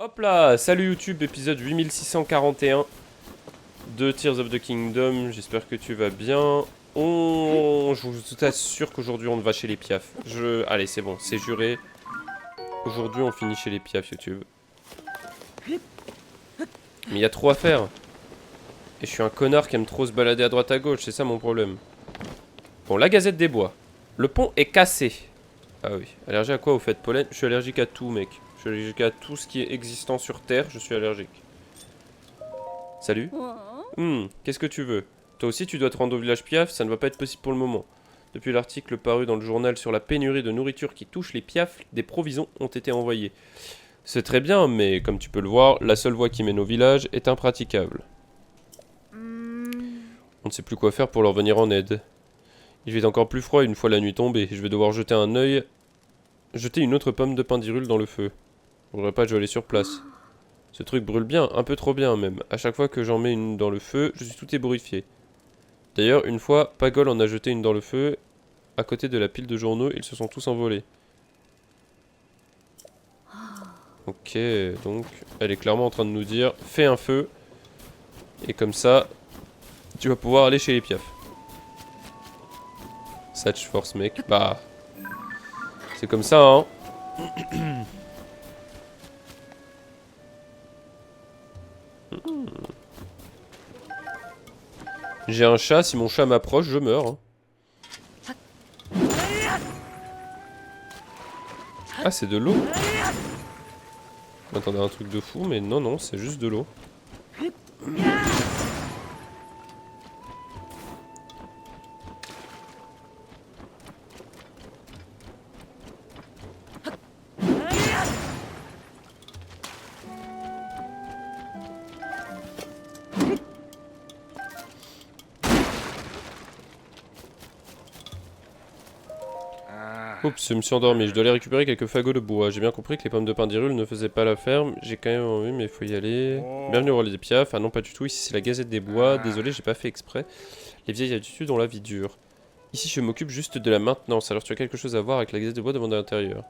Hop là, salut YouTube, épisode 8641 de Tears of the Kingdom, j'espère que tu vas bien. Je vous assure qu'aujourd'hui on va chez les piafs. Allez, c'est bon, c'est juré. Aujourd'hui on finit chez les piafs YouTube. Mais il y a trop à faire. Et je suis un connard qui aime trop se balader à droite à gauche, c'est ça mon problème. Bon, la Gazette des Bois. Le pont est cassé. Ah oui, allergique à quoi au fait de pollen? Je suis allergique à tout mec. Je suis allergique à tout ce qui est existant sur Terre, je suis allergique. Salut. Qu'est-ce que tu veux? Toi aussi tu dois te rendre au village Piaf, ça ne va pas être possible pour le moment. Depuis l'article paru dans le journal sur la pénurie de nourriture qui touche les Piaf, des provisions ont été envoyées. C'est très bien, mais comme tu peux le voir, la seule voie qui mène au village est impraticable. On ne sait plus quoi faire pour leur venir en aide. Il fait encore plus froid une fois la nuit tombée, je vais devoir jeter une autre pomme de pindirule dans le feu. Je voudrais pas aller sur place. Ce truc brûle bien, un peu trop bien même. À chaque fois que j'en mets une dans le feu, je suis tout ébouriffé. D'ailleurs, une fois, Pagol en a jeté une dans le feu. À côté de la pile de journaux, ils se sont tous envolés. Ok, donc, elle est clairement en train de nous dire, fais un feu. Et comme ça, tu vas pouvoir aller chez les piafs. Satch Force mec, bah... C'est comme ça, hein. J'ai un chat, si mon chat m'approche, je meurs. Hein. Ah, c'est de l'eau. Attendez, un truc de fou, mais non, non, c'est juste de l'eau. Oups, je me suis endormi, je dois aller récupérer quelques fagots de bois. J'ai bien compris que les pommes de pindirule ne faisaient pas la ferme. J'ai quand même envie, mais il faut y aller. Bienvenue au rôle des piafs. Ah non, pas du tout, ici c'est la Gazette des Bois. Désolé, j'ai pas fait exprès. Les vieilles habitudes ont la vie dure. Ici, je m'occupe juste de la maintenance. Alors tu as quelque chose à voir avec la Gazette des Bois, demande à l'intérieur.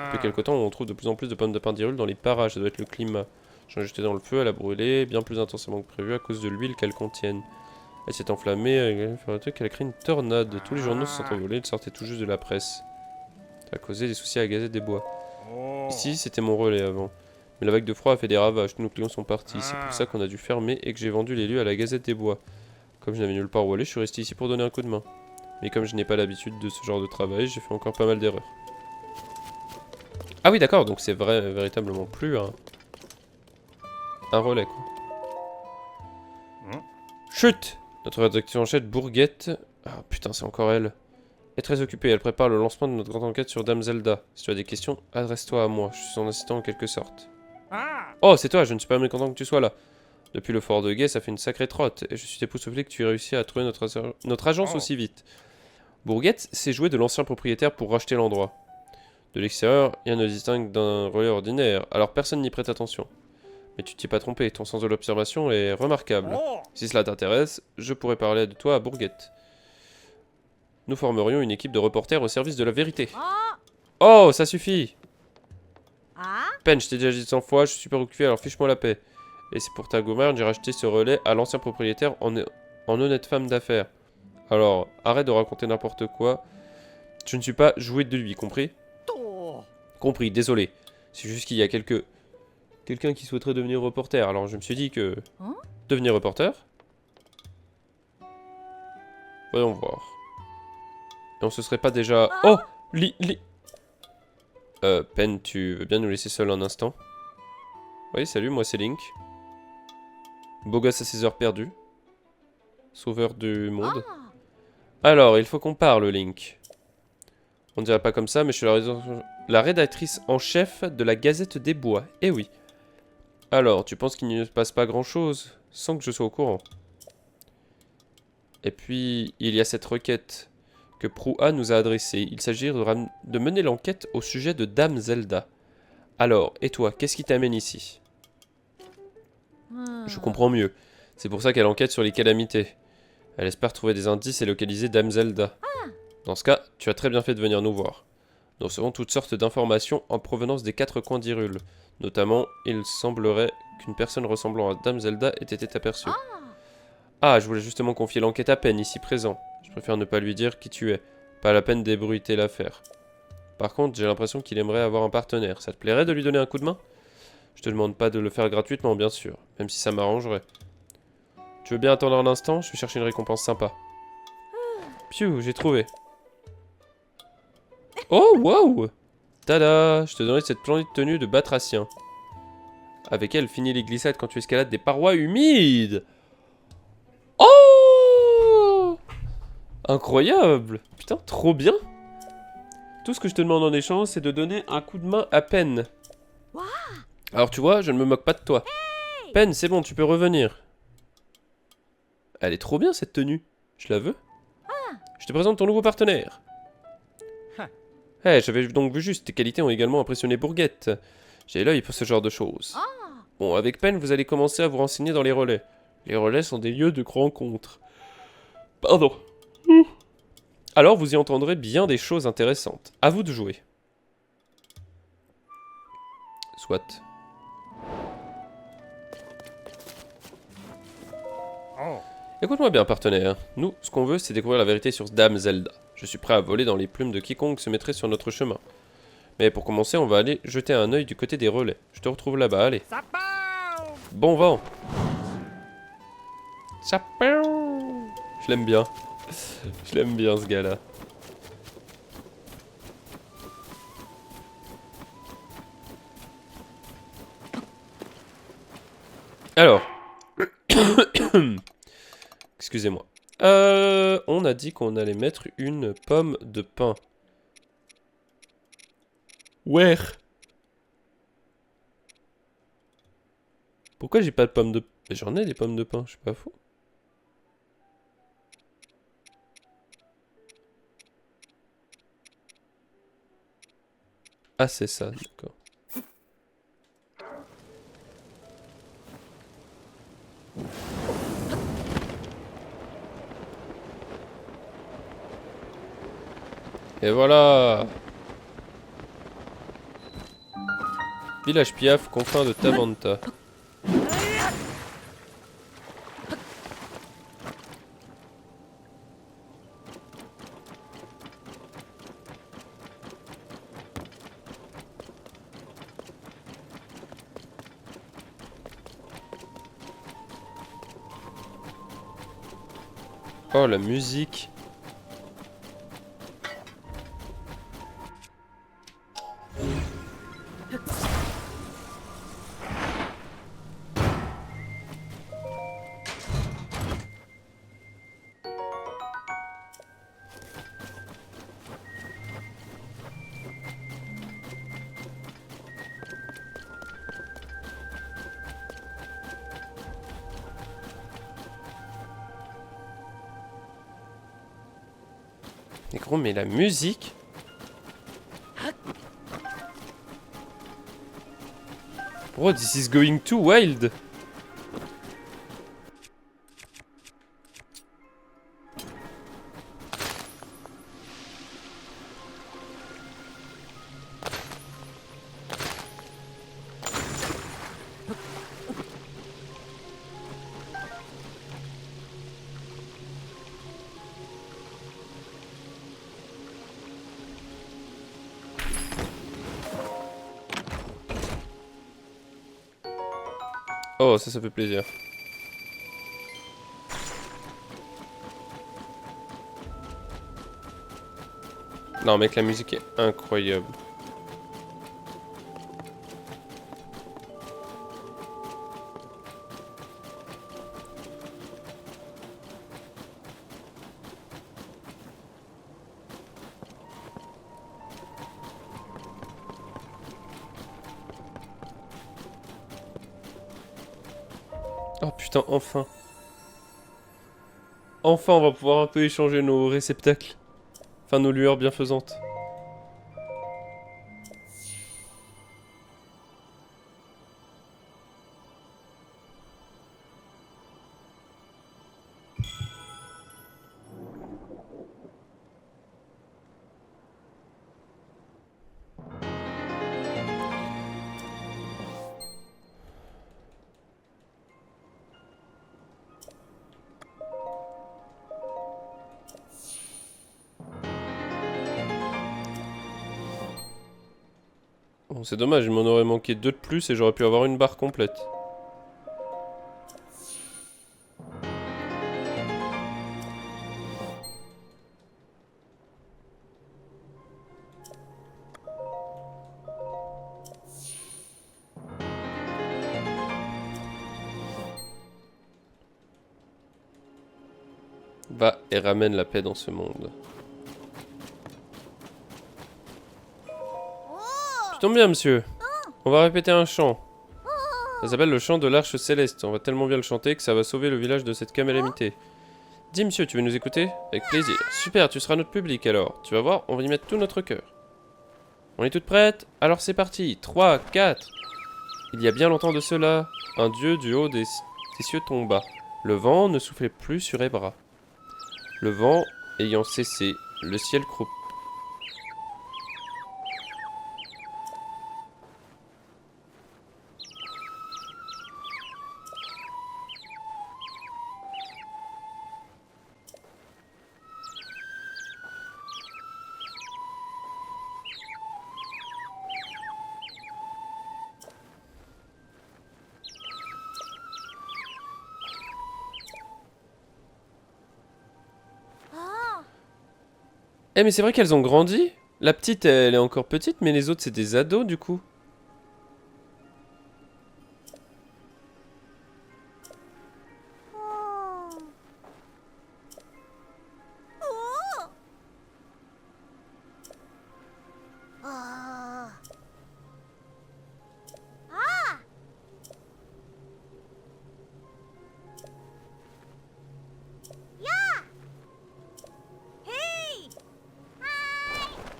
Depuis quelque temps, on trouve de plus en plus de pommes de pindirule dans les parages. Ça doit être le climat. J'en ai jeté dans le feu, elle a brûlé bien plus intensément que prévu à cause de l'huile qu'elle contienne. Elle s'est enflammée, elle a créé une tornade. Tous les journaux se sont envolés, ils sortaient tout juste de la presse. Ça a causé des soucis à la Gazette des Bois. Ici, c'était mon relais avant. Mais la vague de froid a fait des ravages, tous nos clients sont partis. C'est pour ça qu'on a dû fermer et que j'ai vendu les lieux à la Gazette des Bois. Comme je n'avais nulle part où aller, je suis resté ici pour donner un coup de main. Mais comme je n'ai pas l'habitude de ce genre de travail, j'ai fait encore pas mal d'erreurs. Ah oui, d'accord, donc c'est véritablement plus un relais, quoi. Chut! Notre rédaction en chef, Bourguette... Ah putain, c'est encore elle. Est très occupée, elle prépare le lancement de notre grande enquête sur Dame Zelda. Si tu as des questions, adresse-toi à moi, je suis son assistant en quelque sorte. Oh, c'est toi, je ne suis pas mécontent que tu sois là. Depuis le fort de Guet, ça fait une sacrée trotte, et je suis époustouflé que tu aies réussi à trouver notre agence aussi vite. Bourguette s'est joué de l'ancien propriétaire pour racheter l'endroit. De l'extérieur, rien ne distingue d'un relais ordinaire, alors personne n'y prête attention. Mais tu t'y es pas trompé, ton sens de l'observation est remarquable. Si cela t'intéresse, je pourrais parler de toi à Bourguette. Nous formerions une équipe de reporters au service de la vérité. Oh, ça suffit! Pen, je t'ai déjà dit 100 fois, je suis super occupé, alors fiche-moi la paix. Et c'est pour ta gouverne, j'ai racheté ce relais à l'ancien propriétaire en honnête femme d'affaires. Alors, arrête de raconter n'importe quoi. Je ne suis pas joué de lui, compris? Compris, désolé. C'est juste qu'il y a quelqu'un qui souhaiterait devenir reporter, alors je me suis dit que... Devenir reporter? Voyons voir. Et on se serait pas déjà... Oh! Pen, tu veux bien nous laisser seul un instant? Oui, salut, moi c'est Link. Beau gosse à ses heures perdues. Sauveur du monde. Alors, il faut qu'on parle, Link. On dirait pas comme ça, mais je suis la rédactrice en chef de la Gazette des Bois. Eh oui. Alors, tu penses qu'il ne se passe pas grand-chose sans que je sois au courant? Et puis, il y a cette requête que Proua nous a adressée. Il s'agit de mener l'enquête au sujet de Dame Zelda. Alors, et toi, qu'est-ce qui t'amène ici? Je comprends mieux. C'est pour ça qu'elle enquête sur les calamités. Elle espère trouver des indices et localiser Dame Zelda. Dans ce cas, tu as très bien fait de venir nous voir. Nous recevons toutes sortes d'informations en provenance des 4 coins d'Hyrule. Notamment, il semblerait qu'une personne ressemblant à Dame Zelda ait été aperçue. Ah, je voulais justement confier l'enquête à Pen, ici présent. Je préfère ne pas lui dire qui tu es. Pas la peine d'ébruiter l'affaire. Par contre, j'ai l'impression qu'il aimerait avoir un partenaire. Ça te plairait de lui donner un coup de main? Je te demande pas de le faire gratuitement, bien sûr. Même si ça m'arrangerait. Tu veux bien attendre un instant? Je vais chercher une récompense sympa. Piou, j'ai trouvé. Oh, wow! Tada! Je te donnerai cette splendide tenue de batracien. Avec elle, finis les glissades quand tu escalades des parois humides! Oh! Incroyable! Putain, trop bien! Tout ce que je te demande en échange, c'est de donner un coup de main à Pen. Alors tu vois, je ne me moque pas de toi. Pen, c'est bon, tu peux revenir. Elle est trop bien cette tenue. Je la veux. Je te présente ton nouveau partenaire. J'avais donc vu juste, tes qualités ont également impressionné Bourguette. J'ai l'œil pour ce genre de choses. Bon, avec Pen, vous allez commencer à vous renseigner dans les relais. Les relais sont des lieux de rencontre. Pardon. Alors vous y entendrez bien des choses intéressantes. À vous de jouer. Soit. Écoute-moi bien, partenaire. Nous, ce qu'on veut, c'est découvrir la vérité sur Dame Zelda. Je suis prêt à voler dans les plumes de quiconque se mettrait sur notre chemin. Mais pour commencer, on va aller jeter un œil du côté des relais. Je te retrouve là-bas, allez. Bon vent. Je l'aime bien. Je l'aime bien, ce gars-là. Alors. Excusez-moi. On a dit qu'on allait mettre une pomme de pain. Ouais. Pourquoi j'ai pas de pommes de pain? J'en ai des pommes de pain, je suis pas fou. Ah, c'est ça, d'accord. Et voilà. Village Piaf, confin de Tamanta. Oh, la musique. Mais gros, mais la musique. Bro, this is going too wild. Oh, ça fait plaisir. Non, mec, la musique est incroyable. Oh putain, enfin. Enfin, on va pouvoir un peu échanger nos réceptacles. Enfin, nos lueurs bienfaisantes. Bon, c'est dommage, il m'en aurait manqué 2 de plus et j'aurais pu avoir une barre complète. Va et ramène la paix dans ce monde. Tu tombes bien, monsieur. On va répéter un chant. Ça s'appelle le chant de l'Arche Céleste. On va tellement bien le chanter que ça va sauver le village de cette calamité. Dis, monsieur, tu veux nous écouter? Avec plaisir. Super, tu seras notre public alors. Tu vas voir, on va y mettre tout notre cœur. On est toutes prêtes? Alors c'est parti. 3, 4. Il y a bien longtemps de cela, un dieu du haut des cieux tomba. Le vent ne soufflait plus sur Ebra. Le vent ayant cessé, le ciel croupit. Eh mais c'est vrai qu'elles ont grandi. La petite, elle est encore petite, mais les autres, c'est des ados, du coup.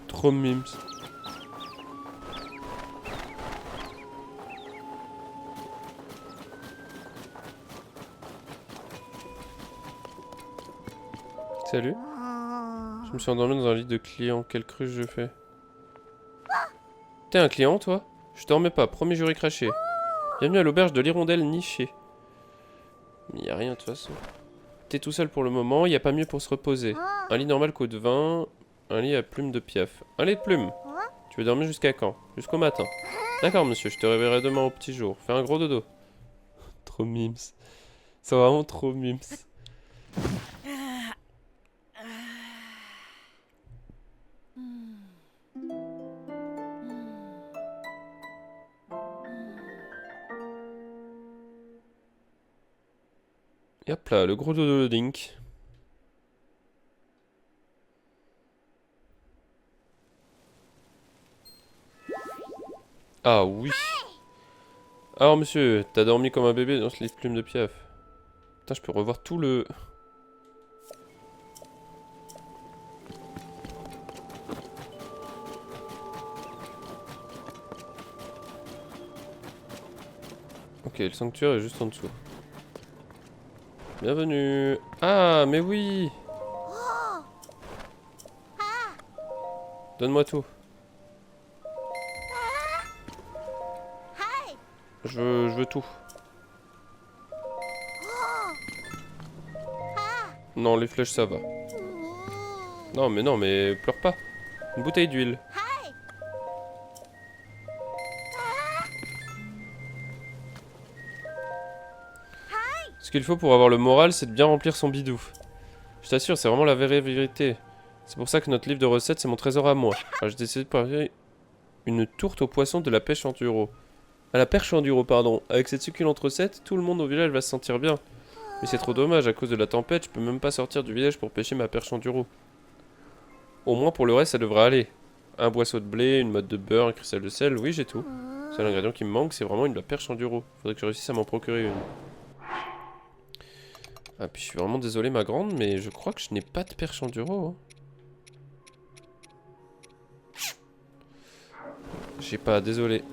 Trop mimes. Salut. Je me suis endormi dans un lit de client. Quelle cruche je fais? T'es un client, toi? Je dormais pas, promis j'aurais craché. Bienvenue à l'auberge de l'Hirondelle nichée. Mais y a rien de toute façon. T'es tout seul pour le moment, y a pas mieux pour se reposer. Un lit normal coûte 20, un lit à plumes de piaf. Un lit de plumes. Tu veux dormir jusqu'à quand? Jusqu'au matin. D'accord monsieur, je te réveillerai demain au petit jour. Fais un gros dodo. Trop mimes. C'est vraiment trop mimes. Et hop là, le gros dodo de Dink. Ah oui. Alors monsieur, t'as dormi comme un bébé dans ce lit de plumes de piaf. Putain, je peux revoir tout le... Ok, le sanctuaire est juste en dessous. Bienvenue. Ah, mais oui. Donne-moi tout. Je veux tout. Non, les flèches, ça va. Non, mais pleure pas. Une bouteille d'huile. Ce qu'il faut pour avoir le moral, c'est de bien remplir son bidou. Je t'assure, c'est vraiment la vraie vérité. C'est pour ça que notre livre de recettes, c'est mon trésor à moi. Alors j'ai décidé de préparer une tourte au poisson de la pêche enduro. À la perche enduro, pardon. Avec cette succulente recette, tout le monde au village va se sentir bien. Mais c'est trop dommage, à cause de la tempête, je peux même pas sortir du village pour pêcher ma perche enduro. Au moins pour le reste, ça devrait aller. Un boisseau de blé, une motte de beurre, un cristal de sel, oui j'ai tout. Le seul ingrédient qui me manque, c'est vraiment la perche enduro. Faudrait que je réussisse à m'en procurer une. Ah puis je suis vraiment désolé ma grande, mais je crois que je n'ai pas de perche enduro. Hein. J'ai pas, désolé.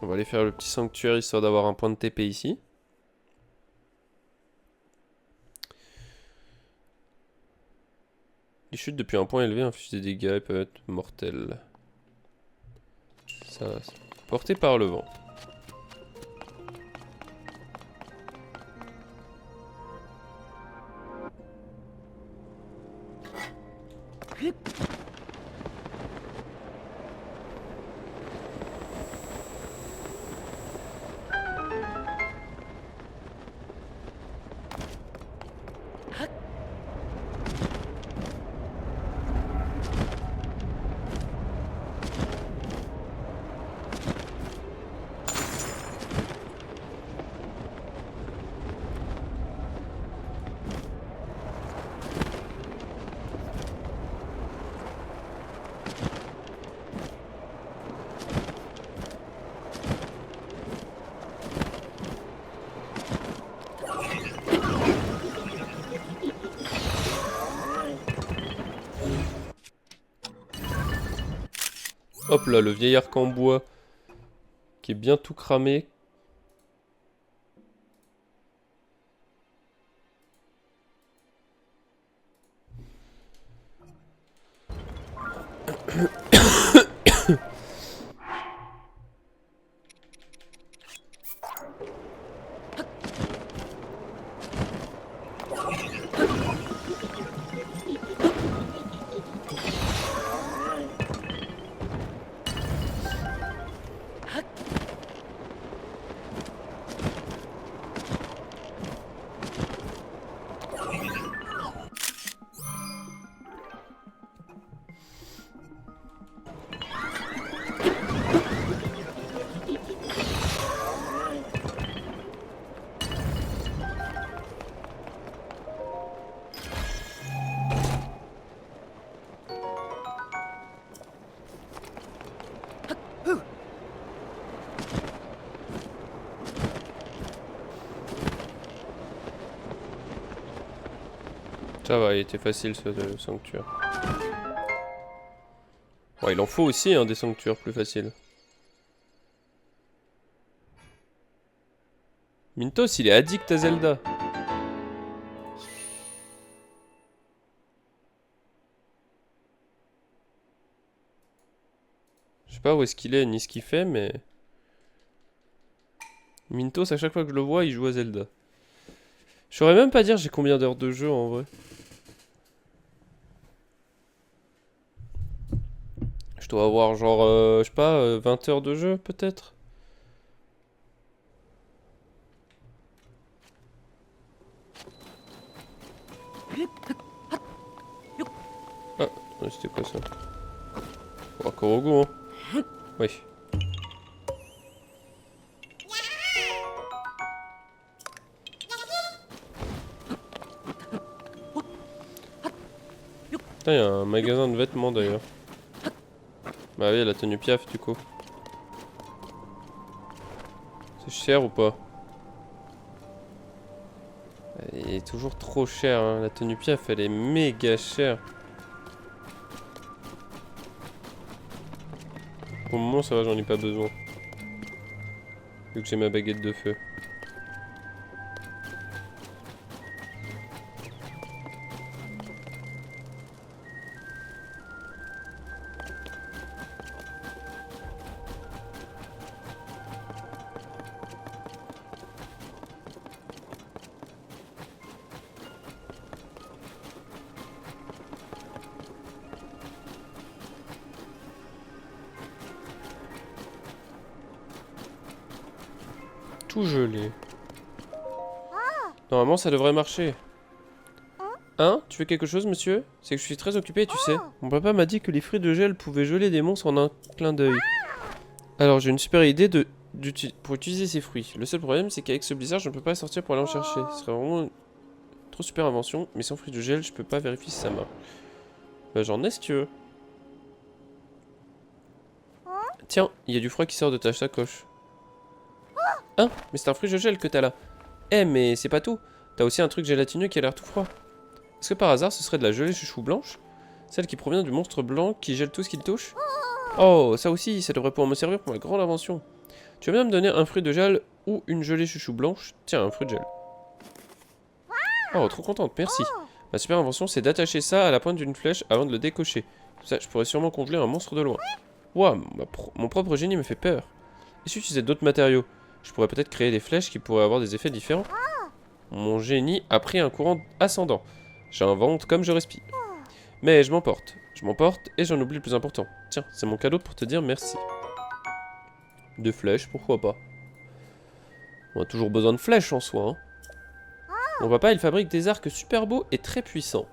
On va aller faire le petit sanctuaire histoire d'avoir un point de TP ici. Les chutes depuis un point élevé infligent des dégâts et peuvent être mortels. Ça, porté par le vent. Hop là, le vieil arc en bois qui est bien tout cramé. Ça va, il était facile ce sanctuaire. Bon, il en faut aussi hein, des sanctuaires plus faciles. Mintos, il est addict à Zelda. Je sais pas où est-ce qu'il est ni ce qu'il fait, mais... Mintos, à chaque fois que je le vois, il joue à Zelda. Je saurais même pas dire j'ai combien d'heures de jeu en vrai. Je dois avoir genre, je sais pas, 20 heures de jeu peut-être. Ah, c'était quoi ça? Oh, Korogu, hein. Oui. Putain, il y a un magasin de vêtements d'ailleurs. Bah oui, la tenue Piaf du coup. C'est cher ou pas? Elle est toujours trop chère, hein. La tenue Piaf, elle est méga chère. Pour le moment, ça va, j'en ai pas besoin. Vu que j'ai ma baguette de feu. Tout gelé. Normalement, ça devrait marcher. Hein? Tu veux quelque chose, monsieur? C'est que je suis très occupé, tu sais. Mon papa m'a dit que les fruits de gel pouvaient geler des monstres en un clin d'œil. Alors, j'ai une super idée pour utiliser ces fruits. Le seul problème, c'est qu'avec ce blizzard, je ne peux pas sortir pour aller en chercher. Ce serait vraiment une trop super invention, mais sans fruits de gel, je peux pas vérifier si ça marche. Bah, j'en ai si tu veux. Tiens, il y a du froid qui sort de ta sacoche. Hein? Mais c'est un fruit de gel que t'as là. Eh, mais c'est pas tout. T'as aussi un truc gélatineux qui a l'air tout froid. Est-ce que par hasard, ce serait de la gelée chouchou blanche? Celle qui provient du monstre blanc qui gèle tout ce qu'il touche? Oh, ça aussi, ça devrait pouvoir me servir pour ma grande invention. Tu veux bien me donner un fruit de gel ou une gelée chouchou blanche? Tiens, un fruit de gel. Oh, trop contente, merci. Ma super invention, c'est d'attacher ça à la pointe d'une flèche avant de le décocher. Ça, je pourrais sûrement congeler un monstre de loin. Ouah, mon propre génie me fait peur. Et si j'utilisais d'autres matériaux? Je pourrais peut-être créer des flèches qui pourraient avoir des effets différents. Mon génie a pris un courant ascendant. J'invente comme je respire. Mais je m'emporte. Je m'emporte et j'en oublie le plus important. Tiens, c'est mon cadeau pour te dire merci. Des flèches, pourquoi pas. On a toujours besoin de flèches en soi. Hein. Mon papa, il fabrique des arcs super beaux et très puissants.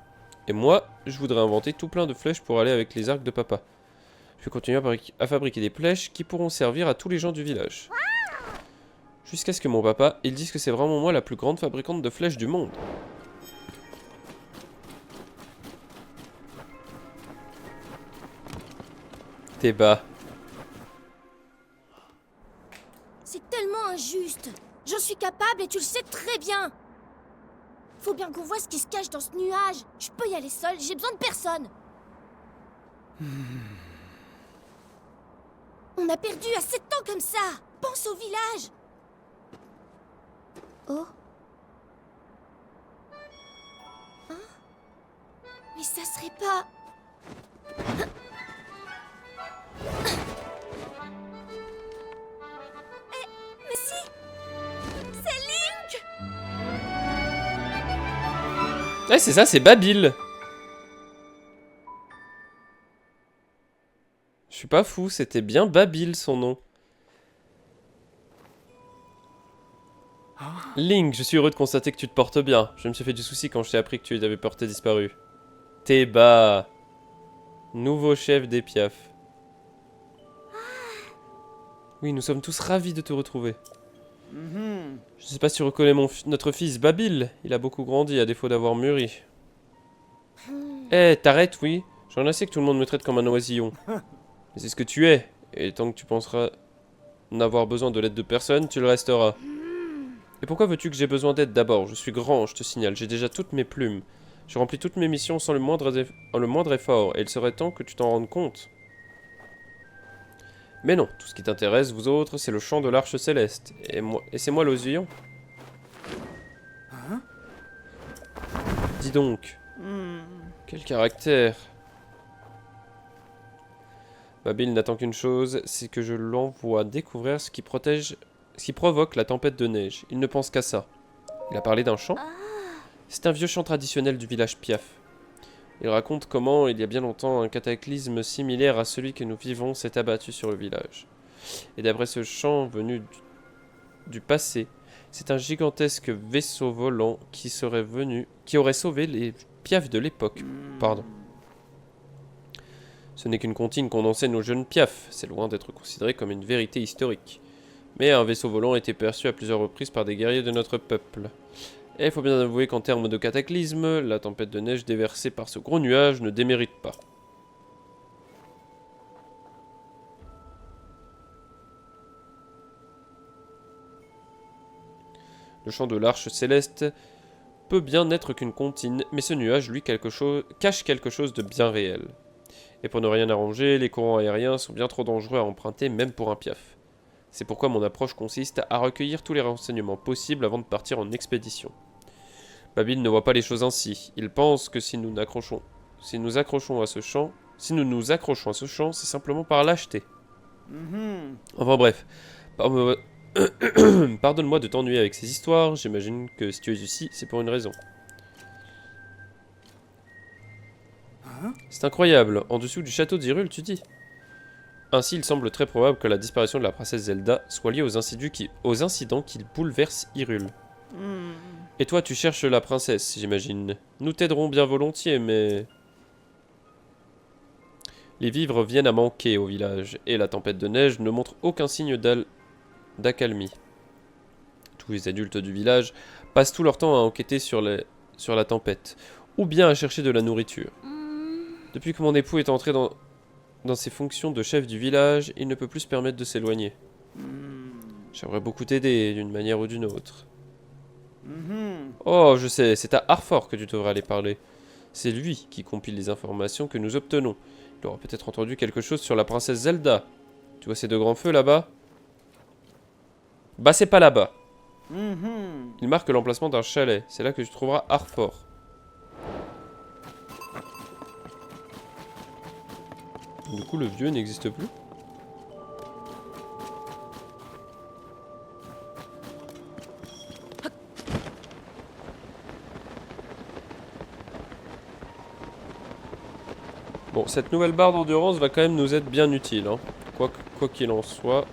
Et moi, je voudrais inventer tout plein de flèches pour aller avec les arcs de papa. Je vais continuer à fabriquer des flèches qui pourront servir à tous les gens du village. Jusqu'à ce que mon papa, il dise que c'est vraiment moi la plus grande fabricante de flèches du monde. T'es bas. C'est tellement injuste. J'en suis capable et tu le sais très bien. Faut bien qu'on voit ce qui se cache dans ce nuage. Je peux y aller seule, j'ai besoin de personne. On a perdu assez de temps comme ça. Pense au village. Oh. Hein? Mais ça serait pas... Mais si! C'est Link! Ouais, c'est ça, c'est Babil. Je suis pas fou, c'était bien Babil son nom. Link, je suis heureux de constater que tu te portes bien. Je me suis fait du souci quand je t'ai appris que tu avais porté disparu. T'es bas. Nouveau chef des Piaf. Oui, nous sommes tous ravis de te retrouver. Je sais pas si tu reconnais notre fils Babil. Il a beaucoup grandi à défaut d'avoir mûri. Eh, t'arrêtes, oui. J'en ai assez que tout le monde me traite comme un oisillon. Mais c'est ce que tu es. Et tant que tu penseras n'avoir besoin de l'aide de personne, tu le resteras. Et pourquoi veux-tu que j'ai besoin d'aide d'abord? Je suis grand, je te signale. J'ai déjà toutes mes plumes. Je remplis toutes mes missions sans le moindre effort. Et il serait temps que tu t'en rendes compte. Mais non, tout ce qui t'intéresse, vous autres, c'est le chant de l'arche céleste. Et c'est moi l'oisillon. Dis donc. Quel caractère. Babil n'attend qu'une chose, c'est que je l'envoie découvrir ce qui provoque la tempête de neige. Il ne pense qu'à ça. Il a parlé d'un chant. C'est un vieux chant traditionnel du village Piaf. Il raconte comment, il y a bien longtemps, un cataclysme similaire à celui que nous vivons s'est abattu sur le village. Et d'après ce chant venu du passé, c'est un gigantesque vaisseau volant qui aurait sauvé les Piaf de l'époque. Pardon. Ce n'est qu'une comptine qu'on enseigne aux jeunes Piaf, c'est loin d'être considéré comme une vérité historique. Mais un vaisseau volant a été perçu à plusieurs reprises par des guerriers de notre peuple. Et il faut bien avouer qu'en termes de cataclysme, la tempête de neige déversée par ce gros nuage ne démérite pas. Le chant de l'arche céleste peut bien n'être qu'une comptine, mais ce nuage, lui, cache quelque chose de bien réel. Et pour ne rien arranger, les courants aériens sont bien trop dangereux à emprunter, même pour un Piaf. C'est pourquoi mon approche consiste à recueillir tous les renseignements possibles avant de partir en expédition. Babil ne voit pas les choses ainsi. Il pense que si nous nous accrochons à ce champ, c'est simplement par lâcheté. Enfin bref, pardonne-moi de t'ennuyer avec ces histoires, j'imagine que si tu es ici, c'est pour une raison. C'est incroyable, en dessous du château d'Hyrule, tu dis. Ainsi, il semble très probable que la disparition de la princesse Zelda soit liée aux incidents qui bouleversent Hyrule. Et toi, tu cherches la princesse, j'imagine. Nous t'aiderons bien volontiers, mais... Les vivres viennent à manquer au village, et la tempête de neige ne montre aucun signe d'accalmie. Tous les adultes du village passent tout leur temps à enquêter sur la tempête, ou bien à chercher de la nourriture. Depuis que mon époux est entré dans ses fonctions de chef du village, il ne peut plus se permettre de s'éloigner. J'aimerais beaucoup t'aider, d'une manière ou d'une autre. Oh, je sais, c'est à Arfor que tu devrais aller parler. C'est lui qui compile les informations que nous obtenons. Il aura peut-être entendu quelque chose sur la princesse Zelda. Tu vois ces deux grands feux là-bas? Bah c'est pas là-bas. Il marque l'emplacement d'un chalet. C'est là que tu trouveras Arfor. Du coup, le vieux n'existe plus? Bon, cette nouvelle barre d'endurance va quand même nous être bien utile, hein. Quoi qu'il en soit.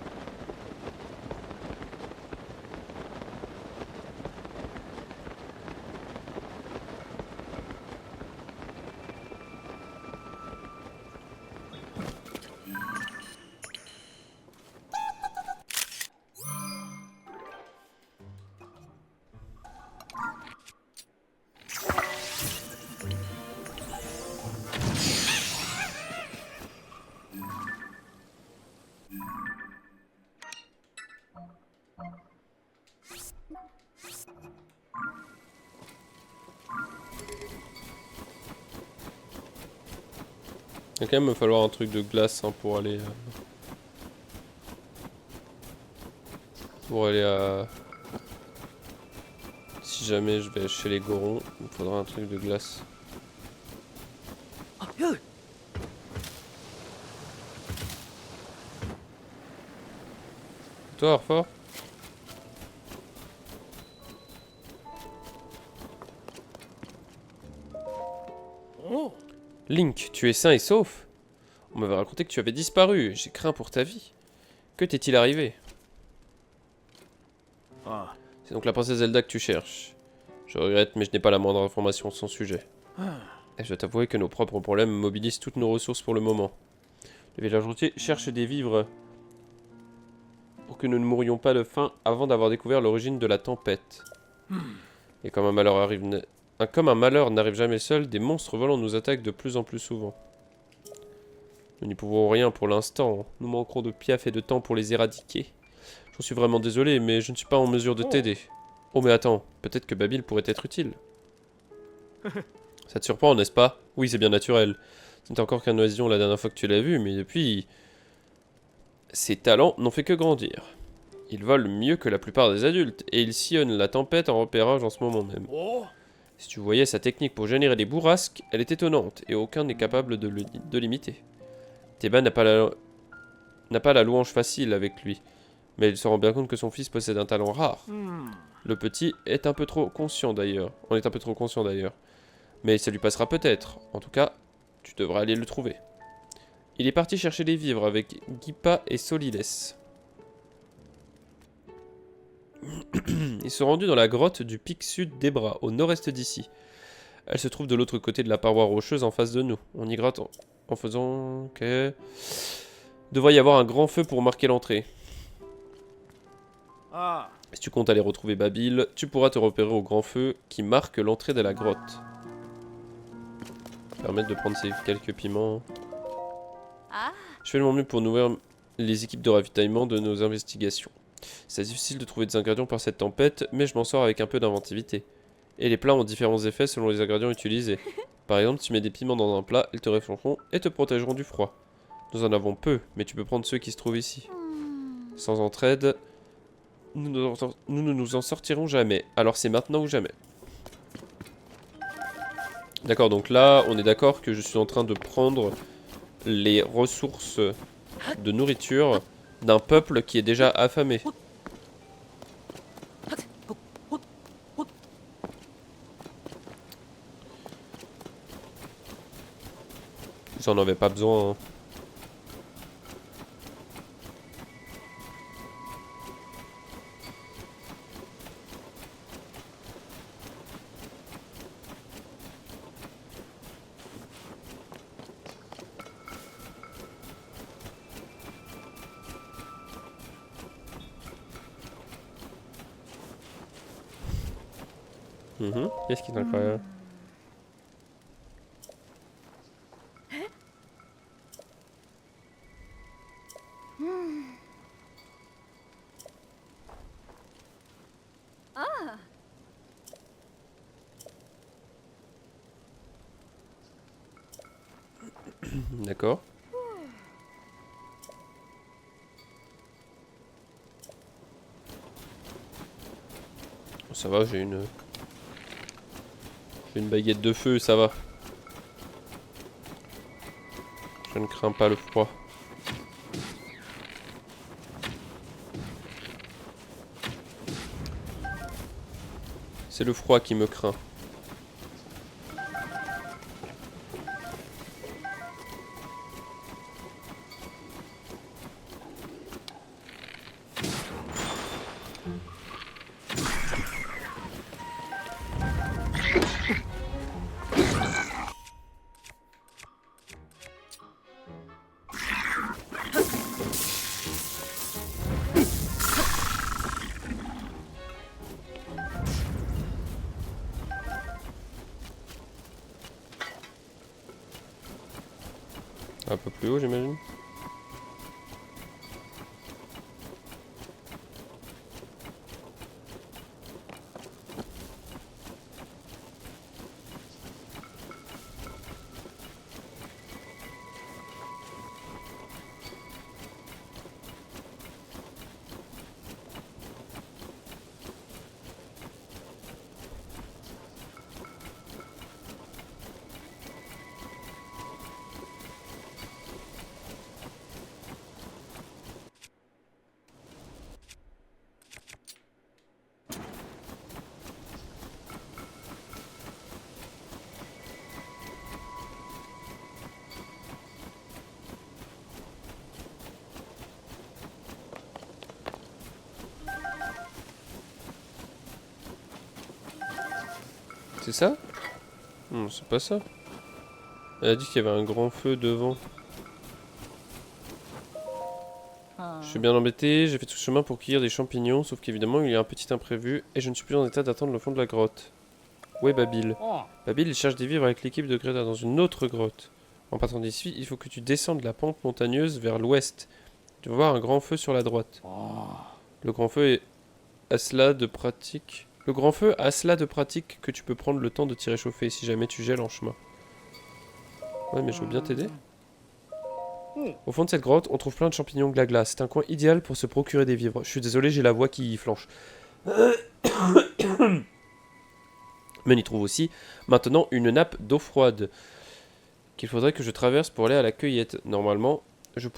Il va quand même me falloir un truc de glace hein, pour aller... à... Si jamais je vais chez les Gorons, il me faudra un truc de glace. Toi, Arfort? Link, tu es sain et sauf? On m'avait raconté que tu avais disparu, j'ai craint pour ta vie. Que t'est-il arrivé? C'est donc la princesse Zelda que tu cherches. Je regrette, mais je n'ai pas la moindre information de son sujet. Et je dois t'avouer que nos propres problèmes mobilisent toutes nos ressources pour le moment. Le village routier cherche des vivres pour que nous ne mourions pas de faim avant d'avoir découvert l'origine de la tempête. Et comme un malheur n'arrive jamais seul, des monstres volants nous attaquent de plus en plus souvent. Nous n'y pouvons rien pour l'instant. Nous manquerons de piaf et de temps pour les éradiquer. J'en suis vraiment désolé, mais je ne suis pas en mesure de t'aider. Oh mais attends, peut-être que Babil pourrait être utile. Ça te surprend, n'est-ce pas? Oui, c'est bien naturel. Ce n'était encore qu'un oisillon la dernière fois que tu l'as vu, mais depuis... Ses talents n'ont fait que grandir. Il vole mieux que la plupart des adultes, et il sillonne la tempête en repérage en ce moment même. Si tu voyais sa technique pour générer des bourrasques, elle est étonnante, et aucun n'est capable de l'imiter. Théba n'a pas la louange facile avec lui, mais il se rend bien compte que son fils possède un talent rare. Le petit est un peu trop conscient d'ailleurs. On est un peu trop conscient d'ailleurs. Mais ça lui passera peut-être. En tout cas, tu devras aller le trouver. Il est parti chercher des vivres avec Gipa et Soliles. Ils sont rendus dans la grotte du pic sud d'Ebra, au nord-est d'ici. Elle se trouve de l'autre côté de la paroi rocheuse en face de nous. On y gratte en faisant... Ok... Devrait y avoir un grand feu pour marquer l'entrée. Si tu comptes aller retrouver Babil, tu pourras te repérer au grand feu qui marque l'entrée de la grotte. Permettre de prendre ces quelques piments. Je fais de mon mieux pour nourrir les équipes de ravitaillement de nos investigations. C'est difficile de trouver des ingrédients par cette tempête, mais je m'en sors avec un peu d'inventivité. Et les plats ont différents effets selon les ingrédients utilisés. Par exemple, si tu mets des piments dans un plat, ils te réchaufferont et te protégeront du froid. Nous en avons peu, mais tu peux prendre ceux qui se trouvent ici. Sans entraide, nous ne nous en sortirons jamais. Alors c'est maintenant ou jamais. D'accord, donc là, on est d'accord que je suis en train de prendre les ressources de nourriture d'un peuple qui est déjà affamé. Ils en avaient pas besoin, hein. Qu'est-ce qui est incroyable? D'accord. Ça va, j'ai une baguette de feu, ça va. Je ne crains pas le froid. C'est le froid qui me craint. Un peu plus haut, j'imagine. C'est ça? Non, c'est pas ça. Elle a dit qu'il y avait un grand feu devant. Je suis bien embêté, j'ai fait tout ce chemin pour cueillir des champignons, sauf qu'évidemment il y a un petit imprévu et je ne suis plus en état d'attendre le fond de la grotte. Où est Babil? Babil, il cherche des vivres avec l'équipe de Greta dans une autre grotte. En partant d'ici, il faut que tu descendes la pente montagneuse vers l'ouest. Tu vas voir un grand feu sur la droite. Le grand feu est à cela de pratique. Le grand feu a cela de pratique que tu peux prendre le temps de t'y réchauffer si jamais tu gèles en chemin. Ouais, mais je veux bien t'aider. Au fond de cette grotte, on trouve plein de champignons glaglas. C'est un coin idéal pour se procurer des vivres. Je suis désolé, j'ai la voix qui flanche. Mais on y trouve aussi maintenant une nappe d'eau froide qu'il faudrait que je traverse pour aller à la cueillette. Normalement, je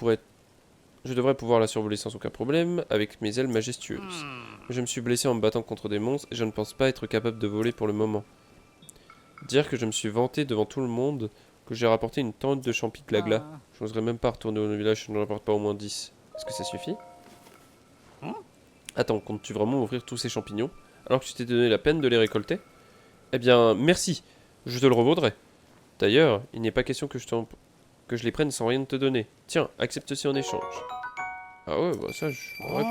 devrais pouvoir la survoler sans aucun problème avec mes ailes majestueuses. Je me suis blessé en me battant contre des monstres et je ne pense pas être capable de voler pour le moment. Dire que je me suis vanté devant tout le monde que j'ai rapporté une tente de champis glaglas. Je n'oserais même pas retourner au village si je ne rapporte pas au moins 10. Est-ce que ça suffit? Attends, comptes-tu vraiment ouvrir tous ces champignons alors que tu t'es donné la peine de les récolter? Eh bien, merci. Je te le revaudrai. D'ailleurs, il n'est pas question que je les prenne sans rien te donner. Tiens, accepte ceci en échange. Ah ouais, bah ça, ouais.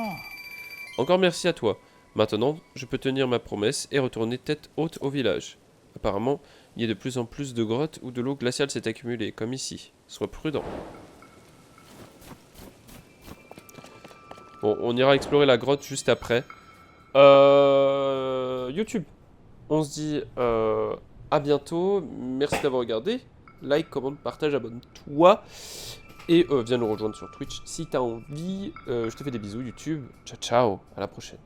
Encore merci à toi. Maintenant, je peux tenir ma promesse et retourner tête haute au village. Apparemment, il y a de plus en plus de grottes où de l'eau glaciale s'est accumulée, comme ici. Sois prudent. Bon, on ira explorer la grotte juste après. YouTube. On se dit à bientôt. Merci d'avoir regardé. Like, commente, partage, abonne-toi. Et viens nous rejoindre sur Twitch si t'as envie. Je te fais des bisous YouTube. Ciao, ciao. À la prochaine.